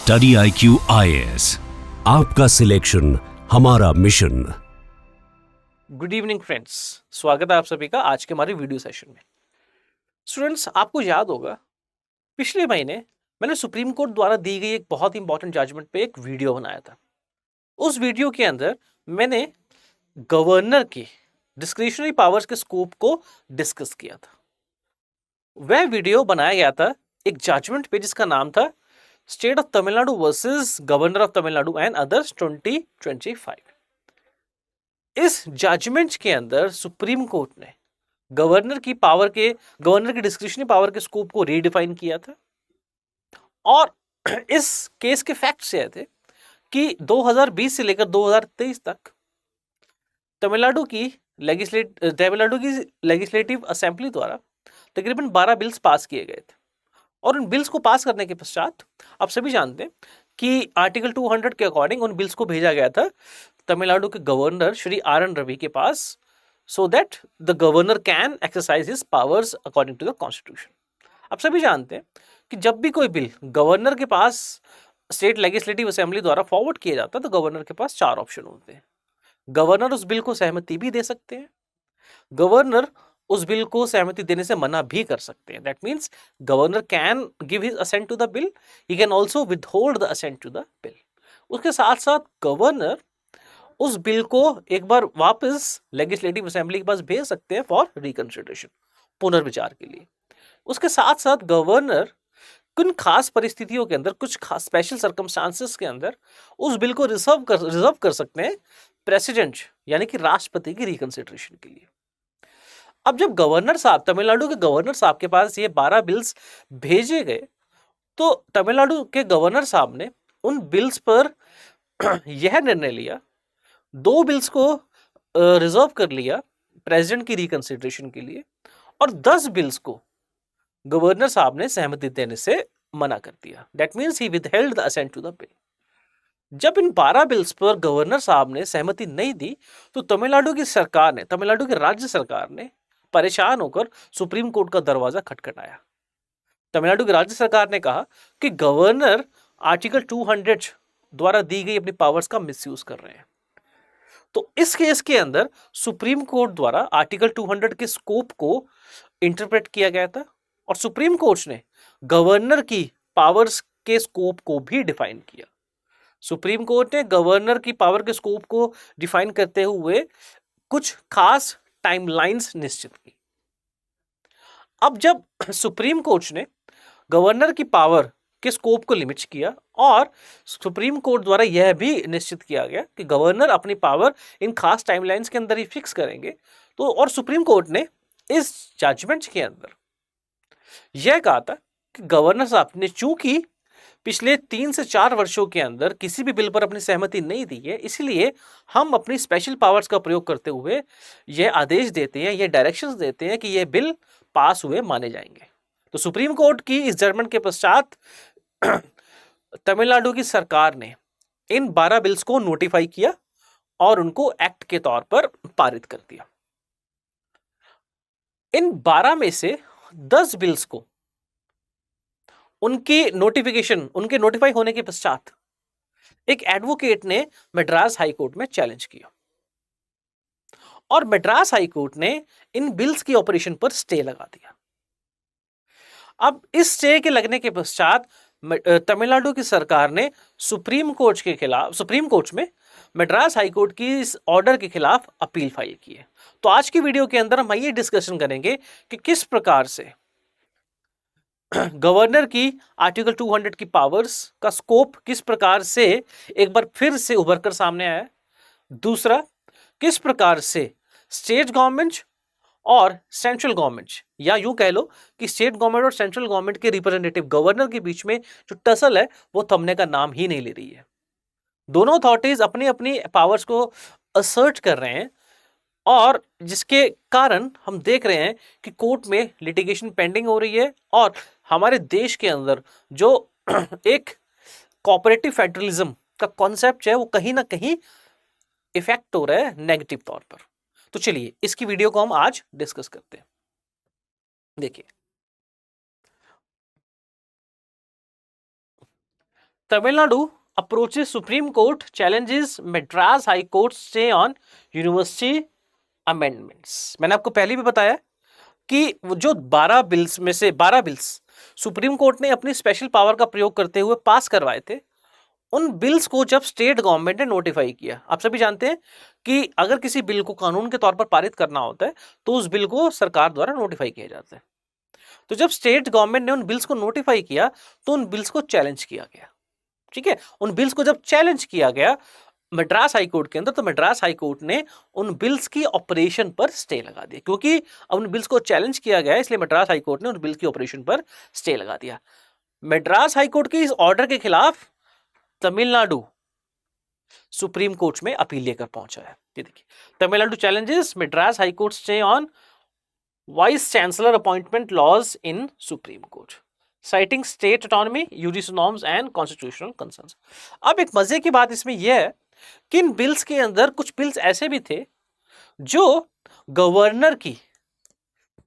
Study IQ IAS, आपका selection हमारा mission. Good evening friends, स्वागत है आप सभी का आज के हमारे वीडियो सेशन में। स्टूडेंट्स, आपको याद होगा पिछले महीने मैंने सुप्रीम कोर्ट द्वारा दी गई एक बहुत इंपॉर्टेंट जजमेंट पे एक वीडियो बनाया था। उस वीडियो के अंदर मैंने गवर्नर की डिस्क्रिशनरी पावर्स के स्कोप को डिस्कस किया था। वह वीडियो बनाया गया था एक जजमेंट पे जिसका नाम था state of Tamil Nadu versus governor of Tamil Nadu and others 2025। इस जजमेंट के अंदर सुप्रीम कोर्ट ने गवर्नर की डिस्क्रिशनरी पावर के स्कोप को रीडिफाइन किया था और इस केस के फैक्ट्स ये थे कि 2020 से लेकर 2023 तक तमिलनाडु की लेजिस्लेटिव असेंबली द्वारा तकरीबन 12 बिल्स पास किए गए थे और उन बिल्स को पास करने के पश्चात आप सभी जानते हैं कि आर्टिकल 200 के अकॉर्डिंग उन बिल्स को भेजा गया था तमिलनाडु के गवर्नर श्री RN रवि के पास, so that the governor can exercise his powers according to the constitution। आप सभी जानते हैं कि जब भी कोई बिल गवर्नर के पास स्टेट लेजिस्लेटिव असेंबली द्वारा फॉरवर्ड किया जाता है तो गवर्नर के पास 4 ऑप्शन होते हैं। गवर्नर उस बिल को सहमति भी दे सकते हैं, गवर्नर उस बिल को सहमति देने से मना भी कर सकते हैं। That means governor can give his assent to the bill, he can also withhold the assent to the bill. उसके साथ साथ गवर्नर उस बिल को एक बार वापस लेजिस्लेटिव असेंबली के पास भेज सकते हैं फॉर रिकंसिडरेशन, पुनर्विचार के लिए। उसके साथ साथ गवर्नर कुछ खास परिस्थितियों के अंदर, कुछ खास स्पेशल सर्कमस्टांसेस के अंदर उस बिल को रिजर्व कर सकते हैं प्रेसिडेंट यानी कि राष्ट्रपति की रिकंसिडरेशन के लिए। अब जब गवर्नर साहब, तमिलनाडु के गवर्नर साहब के पास ये 12 बिल्स भेजे गए तो तमिलनाडु के गवर्नर साहब ने उन बिल्स पर यह निर्णय लिया, 2 बिल्स को रिजर्व कर लिया प्रेसिडेंट की रिकंसिडरेशन के लिए और 10 बिल्स को गवर्नर साहब ने सहमति देने से मना कर दिया। That means he withheld the assent to the bill. जब इन 12 बिल्स पर गवर्नर साहब ने सहमति नहीं दी तो तमिलनाडु की राज्य सरकार ने परेशान होकर सुप्रीम कोर्ट का दरवाजा खटखटाया। तमिलनाडु की राज्य सरकार ने कहा कि गवर्नर आर्टिकल 200 द्वारा दी गई अपनी पावर्स का मिसयूज कर रहे हैं। तो इस केस के अंदर सुप्रीम कोर्ट द्वारा आर्टिकल 200 के स्कोप को इंटरप्रेट किया गया था और सुप्रीम कोर्ट ने गवर्नर की पावर्स के स्कोप को भी डिफाइन किया। सुप्रीम कोर्ट ने गवर्नर की पावर के स्कोप को डिफाइन करते हुए कुछ खास टाइमलाइंस निश्चित की। अब जब सुप्रीम कोर्ट ने गवर्नर की पावर के स्कोप को लिमिट किया और सुप्रीम कोर्ट द्वारा यह भी निश्चित किया गया कि गवर्नर अपनी पावर इन खास टाइमलाइंस के अंदर ही फिक्स करेंगे, तो और सुप्रीम कोर्ट ने इस जजमेंट के अंदर यह कहा था कि गवर्नर साहब ने चूंकि पिछले 3 से 4 वर्षों के अंदर किसी भी बिल पर अपनी सहमति नहीं दी है, इसलिए हम अपनी स्पेशल पावर्स का प्रयोग करते हुए यह आदेश देते हैं, यह डायरेक्शंस देते हैं कि यह बिल पास हुए माने जाएंगे। तो सुप्रीम कोर्ट की इस जजमेंट के पश्चात तमिलनाडु की सरकार ने इन 12 बिल्स को नोटिफाई किया और उनको एक्ट के तौर पर पारित कर दिया। इन 12 में से 10 बिल्स को उनके नोटिफाई होने के पश्चात एक एडवोकेट ने मद्रास हाई कोर्ट में चैलेंज किया और मद्रास हाई कोर्ट ने इन बिल्स की ऑपरेशन पर स्टे लगा दिया। अब इस स्टे के लगने के पश्चात तमिलनाडु की सरकार ने सुप्रीम कोर्ट में मद्रास हाई कोर्ट की इस ऑर्डर के खिलाफ अपील फाइल की है। तो आज की वीडियो के अंदर हम ये डिस्कशन करेंगे कि किस प्रकार से गवर्नर की आर्टिकल 200 की पावर्स का स्कोप किस प्रकार से एक बार फिर से उभर कर सामने आया। दूसरा, किस प्रकार से स्टेट गवर्नमेंट और सेंट्रल गवर्नमेंट, या यूं कह लो कि स्टेट गवर्नमेंट और सेंट्रल गवर्नमेंट के रिप्रेजेंटेटिव गवर्नर के बीच में जो टसल है वो थमने का नाम ही नहीं ले रही है। दोनों अथॉरिटीज अपनी अपनी पावर्स को असर्ट कर रहे हैं और जिसके कारण हम देख रहे हैं कि कोर्ट में लिटिगेशन पेंडिंग हो रही है और हमारे देश के अंदर जो एक कोऑपरेटिव फेडरलिज्म का कॉन्सेप्ट है वो कहीं ना कहीं इफेक्ट हो रहा है नेगेटिव तौर पर। तो चलिए इसकी वीडियो को हम आज डिस्कस करते हैं। देखिए, Tamil Nadu approaches Supreme Court challenges Madras High Court stay on university amendments. मैंने आपको पहले भी बताया कि जो 12 बिल्स में से 12 बिल्स सुप्रीम कोर्ट ने अपनी स्पेशल पावर का प्रयोग करते हुए पास करवाए थे, उन बिल्स को जब स्टेट गवर्नमेंट ने नोटिफाई किया, आप सभी जानते हैं कि अगर किसी बिल को कानून के तौर पर पारित करना होता है तो उस बिल को सरकार द्वारा नोटिफाई किया जाता है। तो जब स्टेट गवर्नमेंट ने उन बिल्स को नोटिफाई किया तो उन बिल्स को चैलेंज किया गया। ठीक है, उन बिल्स को जब चैलेंज किया गया मद्रास हाई कोर्ट के अंदर, तो मद्रास हाई कोर्ट ने उन बिल्स की ऑपरेशन पर स्टे लगा दिया। क्योंकि अब उन बिल्स को चैलेंज किया गया इसलिए मद्रास हाई कोर्ट ने उन बिल्स की ऑपरेशन पर स्टे लगा दिया। मद्रास हाई कोर्ट के इस ऑर्डर के खिलाफ तमिलनाडु सुप्रीम कोर्ट में अपील लेकर पहुंचा है। ये देखिए, Tamil Nadu challenges Madras High Court stay on vice chancellor appointment laws in Supreme Court, citing state autonomy, UGC norms and constitutional concerns. अब एक मजे की बात इसमें यह है कि इन बिल्स के अंदर कुछ बिल्स ऐसे भी थे जो गवर्नर की,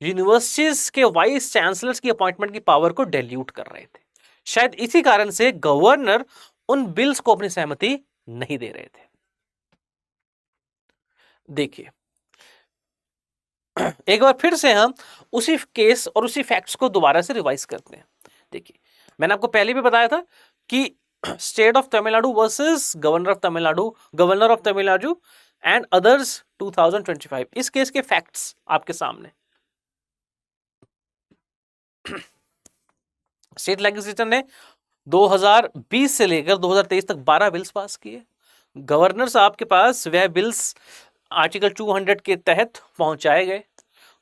यूनिवर्सिटीज के वाइस चांसलर्स की अपॉइंटमेंट की पावर को डेल्यूट कर रहे थे। शायद इसी कारण से गवर्नर उन बिल्स को अपनी सहमति नहीं दे रहे थे। देखिए, एक बार फिर से हम उसी केस और उसी फैक्ट्स को दोबारा से रिवाइज करते हैं। देखिए, मैंने आपको पहले भी बताया था कि state of Tamil Nadu versus governor of Tamil Nadu and others 2025, इस केस के फैक्ट्स आपके सामने। स्टेट लेजिस्लेचर ने 2020 से लेकर 2023 तक 12 बिल्स पास किए। गवर्नर साहब के पास वह बिल्स आर्टिकल 200 के तहत पहुंचाए गए।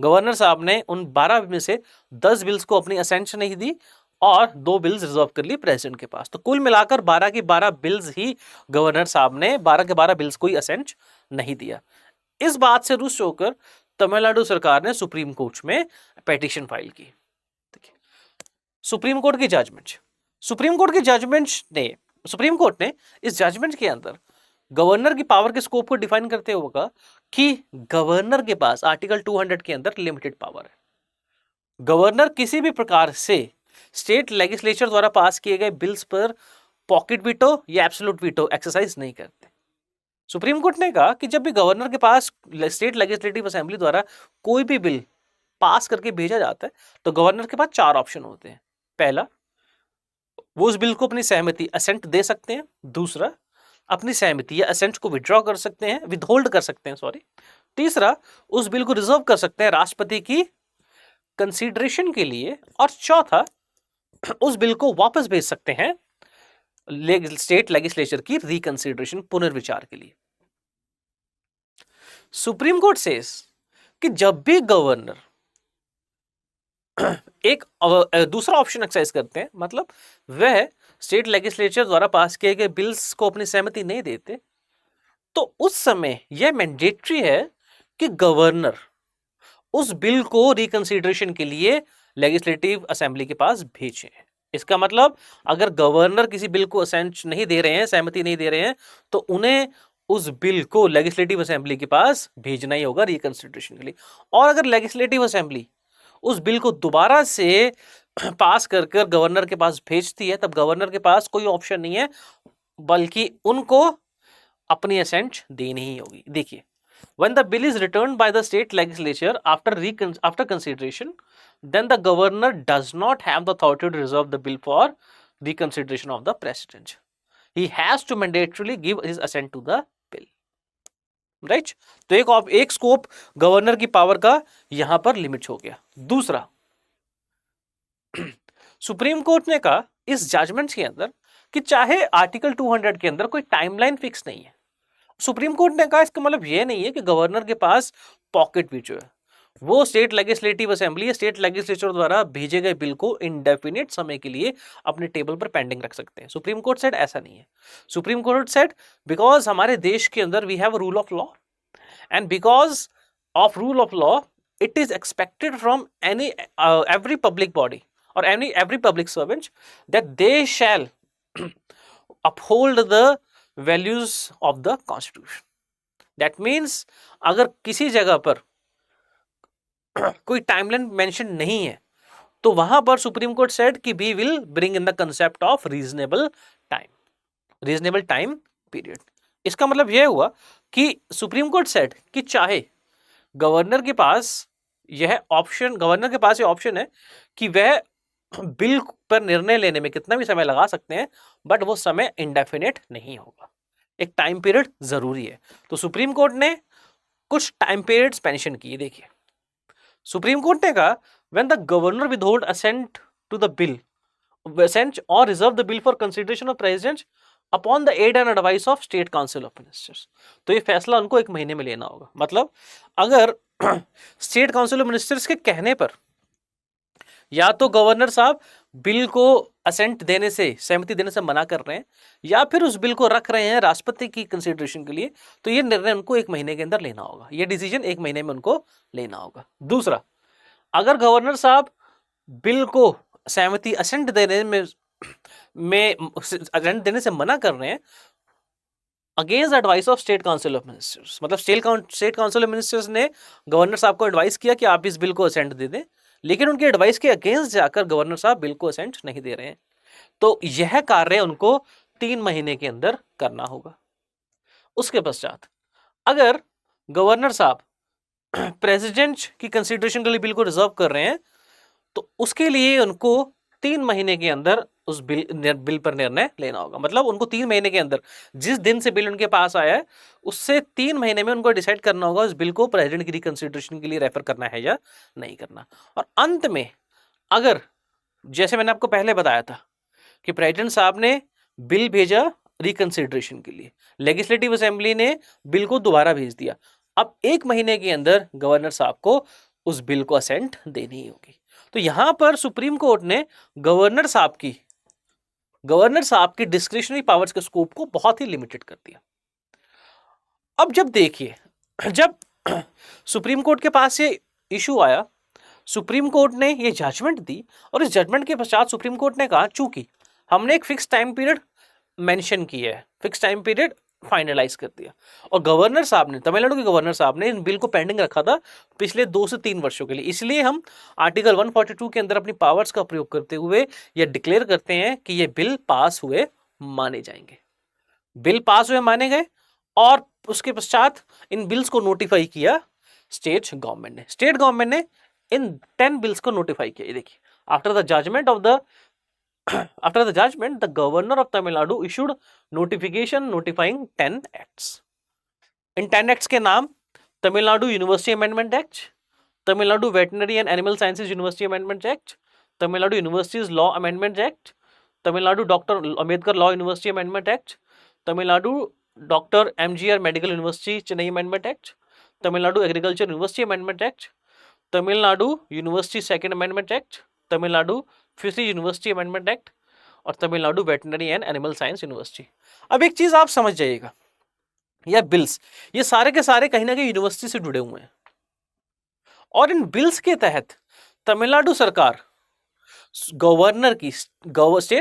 गवर्नर साहब ने उन 12 में से 10 बिल्स को अपनी असेंट नहीं दी और 2 बिल्स रिजर्व कर ली प्रेसिडेंट के पास। तो कुल मिलाकर 12 की 12 बिल्स ही गवर्नर साहब ने 12 के 12 बिल्स को ही असेंट नहीं दिया। इस बात से रुष्ट होकर तमिलनाडु सरकार ने सुप्रीम कोर्ट में पिटीशन फाइल की। सुप्रीम कोर्ट की जजमेंट, सुप्रीम कोर्ट ने इस जजमेंट के अंदर गवर्नर की पावर के स्कोप को डिफाइन करते हुए कहा कि गवर्नर के पास आर्टिकल 200 के अंदर लिमिटेड पावर है। गवर्नर किसी भी प्रकार से स्टेट लेजिस्लेचर द्वारा पास किए गए बिल्स पर पॉकेट वीटो या एब्सोल्यूट वीटो एक्सरसाइज नहीं करते। सुप्रीम कोर्ट ने कहा कि जब भी गवर्नर के पास स्टेट लेजिस्लेटिव असेंबली द्वारा कोई भी बिल पास करके भेजा जाता है तो गवर्नर के पास 4 ऑप्शन होते हैं। पहला, वो उस बिल को अपनी सहमति असेंट दे सकते हैं। दूसरा, अपनी सहमति या असेंट को विड्रॉ कर सकते हैं, विदहोल्ड कर सकते हैं, सॉरी। तीसरा, उस बिल को रिजर्व कर सकते हैं राष्ट्रपति की कंसीडरेशन के लिए। और चौथा, उस बिल को वापस भेज सकते हैं स्टेट लेजिस्लेचर की रिकंसीडरेशन, पुनर्विचार के लिए। सुप्रीम कोर्ट सेज कि जब भी गवर्नर एक दूसरा ऑप्शन एक्सरसाइज करते हैं, मतलब वह स्टेट लेजिस्लेचर द्वारा पास किए गए बिल्स को अपनी सहमति नहीं देते, तो उस समय यह मैंडेटरी है कि गवर्नर उस बिल को रिकंसीडरेशन के लिए लेजिस्लेटिव असेंबली के पास भेजें। इसका मतलब अगर गवर्नर किसी बिल को असेंट नहीं दे रहे हैं, सहमति नहीं दे रहे हैं, तो उन्हें उस बिल को लेजिस्लेटिव असेंबली के पास भेजना ही होगा रिकंसीडरेशन के लिए। और अगर लेजिस्लेटिव असेंबली उस बिल को दोबारा से पास कर कर गवर्नर के पास भेजती है, तब गवर्नर के पास कोई ऑप्शन नहीं है बल्कि उनको अपनी असेंट देनी ही होगी। देखिए, when the bill is returned by the state legislature after consideration, then the governor does not have the authority to reserve the bill for reconsideration of the president. He has to mandatorily give his assent to the bill. Right? तो एक scope governor की power का यहां पर limit हो गया। दूसरा, supreme Court ने कहा इस जजमेंट के अंदर कि चाहे आर्टिकल 200 के अंदर कोई टाइमलाइन फिक्स नहीं है। सुप्रीम कोर्ट ने कहा इसका मतलब यह नहीं है कि गवर्नर के पास पॉकेट वीटो है, वो स्टेट लेजिस्लेटिव असेंबली या स्टेट लेजिस्लेचर द्वारा भेजे गए बिल को इंडेफिनिट समय के लिए अपने टेबल पर पेंडिंग रख सकते हैं। सुप्रीम कोर्ट सेड ऐसा नहीं है। सुप्रीम कोर्ट सेड बिकॉज हमारे देश के अंदर we have a rule of law, and because of rule of law it is expected from every public body or every public servant that they shall uphold the values of the constitution. That means अगर किसी जगह पर कोई timeline mention नहीं है तो वहां पर सुप्रीम कोर्ट सेड कि we will bring in the concept of reasonable time period. इसका मतलब यह हुआ कि सुप्रीम कोर्ट सेड कि चाहे गवर्नर के पास ये ऑप्शन है कि वह बिल पर निर्णय लेने में कितना भी समय लगा सकते हैं, बट वो समय इंडेफिनिट नहीं होगा, एक टाइम पीरियड जरूरी है। तो सुप्रीम कोर्ट ने कुछ टाइम पीरियड्स मेंशन किए। देखिए, सुप्रीम कोर्ट ने कहा when the governor withhold assent to the bill assent or reserve the bill for consideration of president upon the aid and advice of state council of ministers। तो ये फैसला उनको 1 महीने में लेना होगा। मतलब अगर स्टेट काउंसिल ऑफ मिनिस्टर्स के कहने पर या तो गवर्नर साहब बिल को असेंट देने से, सहमति देने से मना कर रहे हैं, या फिर उस बिल को रख रहे हैं राष्ट्रपति की कंसिडरेशन के लिए, तो ये निर्णय उनको 1 महीने के अंदर लेना होगा, ये डिसीजन 1 महीने में उनको लेना होगा। दूसरा, अगर गवर्नर साहब बिल को सहमति असेंट देने से मना कर रहे हैं against advice of state council of ministers, मतलब स्टेट काउंसिल ऑफ मिनिस्टर्स ने गवर्नर साहब को एडवाइस किया कि आप इस बिल को असेंट दे दें, लेकिन उनके एडवाइस के अगेंस्ट जाकर गवर्नर साहब बिल को असेंट नहीं दे रहे हैं, तो यह कार्य उनको 3 महीने के अंदर करना होगा। उसके पश्चात अगर गवर्नर साहब प्रेसिडेंट की कंसिडरेशन के लिए बिल को रिजर्व कर रहे हैं, तो उसके लिए उनको 3 महीने के अंदर उस बिल पर निर्णय लेना होगा। मतलब उनको 3 महीने के अंदर, जिस दिन से बिल उनके पास आया है उससे 3 महीने में उनको डिसाइड करना होगा उस बिल को प्रेसिडेंट की रिकंसिडरेशन के लिए रेफर करना है या नहीं करना। और अंत में, अगर जैसे मैंने आपको पहले बताया था कि प्रेसिडेंट साहब ने बिल भेजा रिकंसिडरेशन के लिए, लेजिस्लेटिव असेंबली ने बिल को दोबारा भेज दिया, अब 1 महीने के अंदर गवर्नर साहब को उस बिल को असेंट देनी होगी। तो यहां पर सुप्रीम कोर्ट ने गवर्नर साहब की डिस्क्रिशनरी पावर्स के स्कोप को बहुत ही लिमिटेड कर दिया। अब जब देखिए, जब सुप्रीम कोर्ट के पास ये इशू आया, सुप्रीम कोर्ट ने ये जजमेंट दी, और इस जजमेंट के पश्चात सुप्रीम कोर्ट ने कहा चूंकि हमने एक फिक्स टाइम पीरियड मेंशन किया है, फिक्स टाइम पीरियड फाइनलाइज कर दिया, और गवर्नर साहब ने, तमिलनाडु के गवर्नर साहब ने इन बिल को पेंडिंग रखा था पिछले 2 से 3 वर्षों के लिए, इसलिए हम आर्टिकल 142 के अंदर अपनी पावर्स का प्रयोग करते हुए यह डिक्लेयर करते हैं कि ये बिल पास हुए माने जाएंगे। बिल पास हुए माने गए, और उसके पश्चात इन बिल्स को नोटिफाई किया स्टेट गवर्नमेंट ने इन 10 बिल्स को नोटिफाई किया। देखिए, after the judgment, the governor of Tamil Nadu issued notification notifying 10 acts. इन 10 acts के नाम Tamil Nadu university amendment act, Tamil Nadu veterinary and animal sciences university amendment act, Tamil Nadu universities law amendment act, Tamil Nadu doctor Ambedkar law university amendment act, Tamil Nadu doctor MGR medical university Chennai amendment act, Tamil Nadu agriculture university amendment act, Tamil Nadu university second amendment act, Tamil Nadu fishery university amendment act, और Tamil Nadu veterinary and animal science university. अब एक चीज आप समझ जाइएगा, यह bills, ये सारे के सारे कहीं ना कहीं यूनिवर्सिटी से जुड़े हुए हैं, और इन बिल्स के तहत तमिलनाडु सरकार स्टेट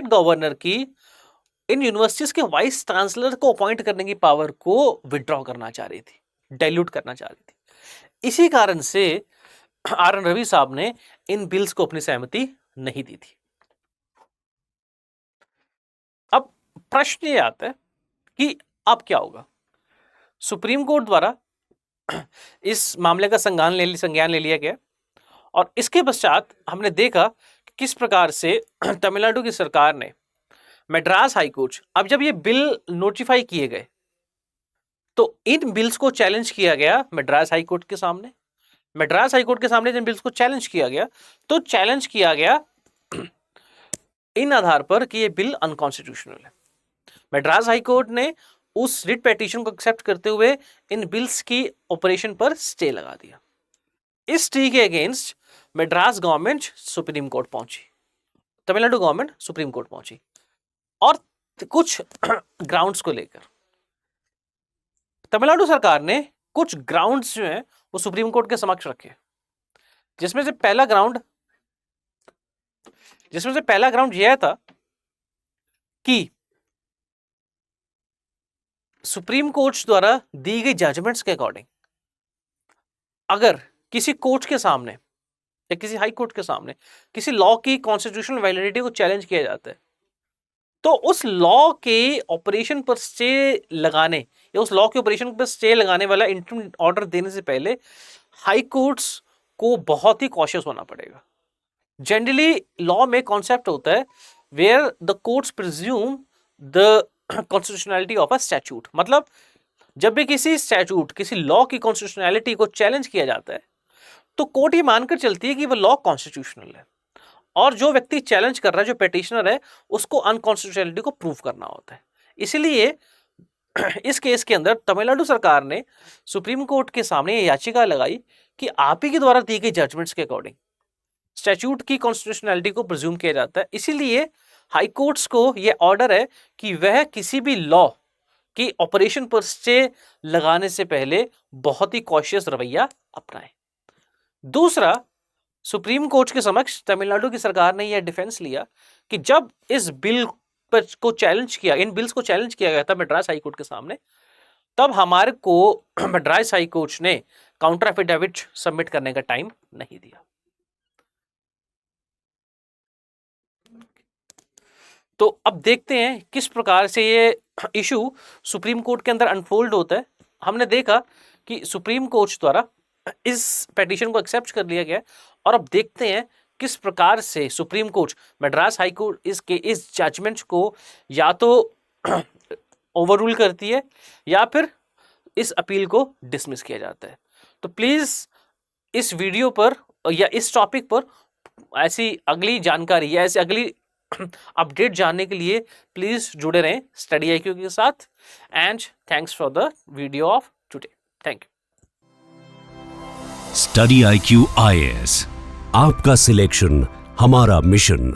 गवर्नर की इन यूनिवर्सिटीज के वाइस चांसलर को अपॉइंट करने की पावर को विड्रॉ करना चाह रही थी, डाइल्यूट करना चाह रही थी। इसी कारण से आर एन रवि साहब ने इन बिल्स को अपनी सहमति नहीं दी थी। अब प्रश्न ये आता है कि अब क्या होगा। सुप्रीम कोर्ट द्वारा इस मामले का संज्ञान ले लिया गया, और इसके पश्चात हमने देखा कि किस प्रकार से तमिलनाडु की सरकार ने मद्रास हाईकोर्ट, अब जब ये बिल नोटिफाई किए गए तो इन बिल्स को चैलेंज किया गया मद्रास हाईकोर्ट के सामने। मद्रास हाईकोर्ट के सामने जिन बिल्स को चैलेंज किया गया, तो चैलेंज किया गया इन आधार पर कि ये बिल अनकॉन्स्टिट्यूशनल है। मद्रास हाईकोर्ट ने उस रिट पेटिशन को एक्सेप्ट करते हुए इन बिल्स की ऑपरेशन पर स्टे लगा दिया। इस स्टे के against Madras government supreme court पहुंची, तमिलनाडु गवर्नमेंट सुप्रीम कोर्ट पहुंची, और कुछ ग्राउंड्स को लेकर तमिलनाडु सरकार ने कुछ ग्राउंड्स जो हैं वो सुप्रीम कोर्ट के समक्ष रखे, जिसमें से पहला ग्राउंड यह था कि सुप्रीम कोर्ट द्वारा दी गई जजमेंट्स के अकॉर्डिंग अगर किसी कोर्ट के सामने या किसी हाई कोर्ट के सामने किसी लॉ की कॉन्स्टिट्यूशनल वैलिडिटी को चैलेंज किया जाता है, तो उस लॉ के ऑपरेशन पर स्टे लगाने या उस लॉ के ऑपरेशन पर स्टे लगाने वाला इंटरिम ऑर्डर देने से पहले हाई कोर्ट्स को बहुत ही कॉशियस होना पड़ेगा। जनरली लॉ में कॉन्सेप्ट होता है where the courts presume the constitutionality of a statute, मतलब जब भी किसी स्टैट्यूट किसी लॉ की कॉन्स्टिट्यूशनैलिटी को चैलेंज किया जाता है तो कोर्ट ये मानकर चलती है कि वह लॉ कॉन्स्टिट्यूशनल है, और जो व्यक्ति चैलेंज कर रहा है, जो पेटिशनर है, उसको अनकॉन्स्टिट्यूशनलिटी को प्रूव करना होता है। इसलिए इस केस के अंदर तमिलनाडु सरकार ने सुप्रीम कोर्ट के सामने ये याचिका लगाई कि आप ही के द्वारा दी गई जजमेंट्स के अकॉर्डिंग स्टैट्यूट की कॉन्स्टिट्यूशनलिटी को प्रिज्यूम किया जाता है, इसीलिए हाई कोर्ट्स को यह ऑर्डर है कि वह किसी भी लॉ की ऑपरेशन पर स्टे लगाने से पहले बहुत ही कॉशियस रवैया अपनाएं। दूसरा, सुप्रीम कोर्ट के समक्ष तमिलनाडु की सरकार ने यह डिफेंस लिया कि जब इस बिल पर को चैलेंज किया, इन बिल्स को चैलेंज किया गया था मद्रास हाई कोर्ट के सामने, तब हमारे को मद्रास हाई कोर्ट ने काउंटर एफिडेविट सबमिट करने का टाइम नहीं दिया। तो अब देखते हैं किस प्रकार से ये इशू सुप्रीम कोर्ट के अंदर अनफोल्ड होता है। हमने देखा कि सुप्रीम कोर्ट द्वारा इस पिटीशन को एक्सेप्ट कर लिया गया, और अब देखते हैं किस प्रकार से supreme court Madras High court इस जजमेंट को या तो ओवररूल करती है या फिर इस अपील को डिसमिस किया जाता है। तो प्लीज इस वीडियो पर या इस टॉपिक पर ऐसी अगली जानकारी या ऐसी अगली अपडेट जानने के लिए प्लीज जुड़े रहें स्टडी आईक्यू के साथ। And thanks for the video of today. Thank you. Study IQ IAS, आपका सिलेक्शन हमारा मिशन।